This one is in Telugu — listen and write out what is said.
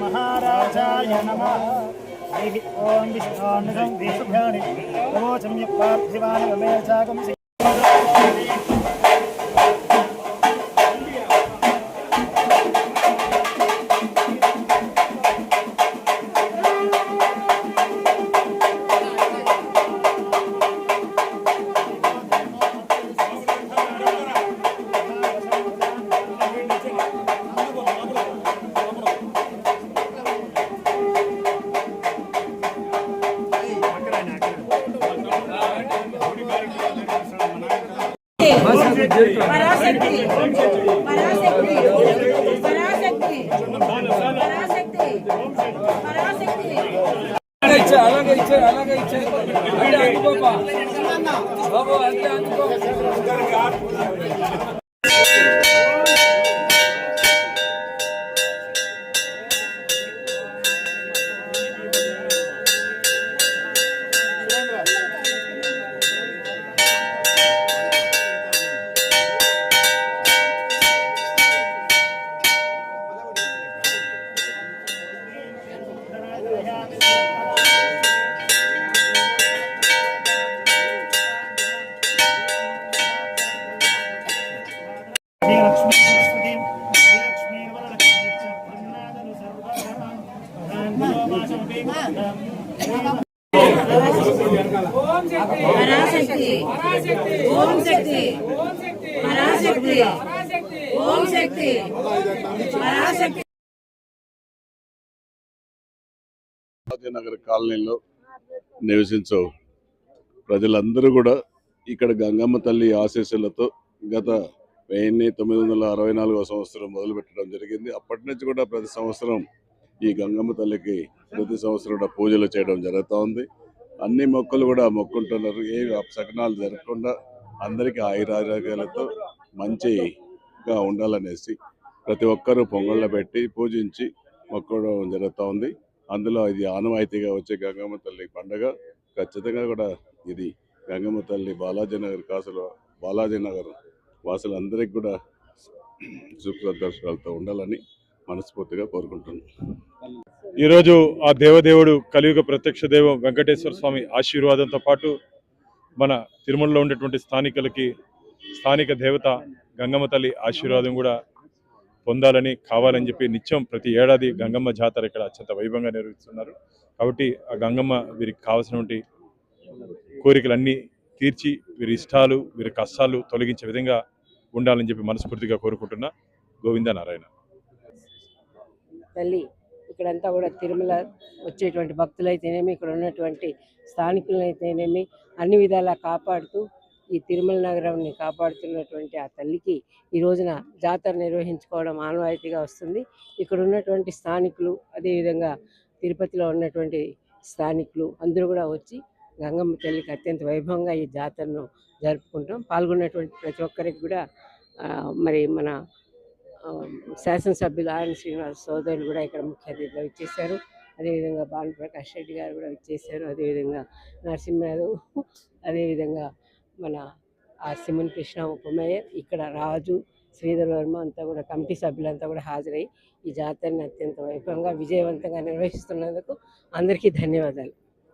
महाराजाय नमः। ओम विष्णुं देवभ्यानि नमोचम्य पार्थिवानि मे चाकं పరాశక్తి పరాశక్తి పరాశక్తి పరాశక్తి పరాశక్తి అలాగే ఇచ్చే అంటే అనుకోపా బాబు అంటే అనుకో పరాశక్తి ఓం శక్తి పరాశక్తి ఓం శక్తి పరాశక్తి. నగర్ కాలనీలో నివసించే ప్రజలందరూ కూడా ఇక్కడ గంగమ్మ తల్లి ఆశీస్సులతో గత 1964 సంవత్సరం మొదలుపెట్టడం జరిగింది. అప్పటి నుంచి కూడా ప్రతి సంవత్సరం ఈ గంగమ్మ తల్లికి ప్రతి సంవత్సరం కూడా పూజలు చేయడం జరుగుతూ ఉంది. అన్ని మొక్కలు కూడా మొక్కుంటున్నారు. ఏ అపశకనాలు జరగకుండా అందరికీ ఆయురారోగ్యాలతో మంచిగా ఉండాలనేసి ప్రతి ఒక్కరూ పొంగళ్ళు పెట్టి పూజించి మొక్కడం జరుగుతూ ఉంది. అందులో ఇది ఆనవాయితీగా వచ్చే గంగమ్మ తల్లి పండుగ. ఖచ్చితంగా కూడా ఇది గంగమ్మ తల్లి బాలాజీనగర్ వాసులందరికీ కూడా సుఖ సంతోషాలతో ఉండాలని మనస్ఫూర్తిగా కోరుకుంటున్నాను. ఈరోజు ఆ దేవదేవుడు కలియుగ ప్రత్యక్ష దైవం వెంకటేశ్వర స్వామి ఆశీర్వాదంతో పాటు మన తిరుమలలో ఉండేటువంటి స్థానిక దేవత గంగమ్మ తల్లి ఆశీర్వాదం కూడా పొందాలని కావాలని చెప్పి నిత్యం ప్రతి ఏడాది గంగమ్మ జాతర ఇక్కడ అత్యంత వైభవంగా నిర్వహిస్తున్నారు. కాబట్టి ఆ గంగమ్మ వీరికి కావాల్సినటువంటి కోరికలన్నీ తీర్చి వీరి ఇష్టాలు వీరి కష్టాలు తొలగించే విధంగా ఉండాలని చెప్పి మనస్ఫూర్తిగా కోరుకుంటున్నా. గోవింద నారాయణ. తల్లి ఇక్కడంతా కూడా తిరుమల వచ్చేటువంటి భక్తులైతేనేమి, ఇక్కడ ఉన్నటువంటి స్థానికులైతేనేమి అన్ని విధాలా కాపాడుతూ ఈ తిరుమల నగరాన్ని కాపాడుతున్నటువంటి ఆ తల్లికి ఈ రోజున జాతర నిర్వహించుకోవడం ఆనవాయితీగా వస్తుంది. ఇక్కడ ఉన్నటువంటి స్థానికులు, అదేవిధంగా తిరుపతిలో ఉన్నటువంటి స్థానికులు అందరూ కూడా వచ్చి గంగమ్మ తల్లికి అత్యంత వైభవంగా ఈ జాతరను జరుపుకుంటాం. పాల్గొన్నటువంటి ప్రతి ఒక్కరికి కూడా మరి మన శాసనసభ్యులు ఆర్ శ్రీనివాస్ సోదరులు కూడా ఇక్కడ ముఖ్య అతిథిగా ఇచ్చేశారు. అదేవిధంగా భానుప్రకాష్ రెడ్డి గారు కూడా ఇచ్చేశారు. అదేవిధంగా నరసింహయాదవ్, అదేవిధంగా మన సిమన్ కృష్ణ ఉపమేయర్, ఇక్కడ రాజు, శ్రీధర్ వర్మ అంతా కూడా కమిటీ సభ్యులంతా కూడా హాజరై ఈ జాతరని అత్యంత వైభవంగా విజయవంతంగా నిర్వహిస్తున్నందుకు అందరికీ ధన్యవాదాలు.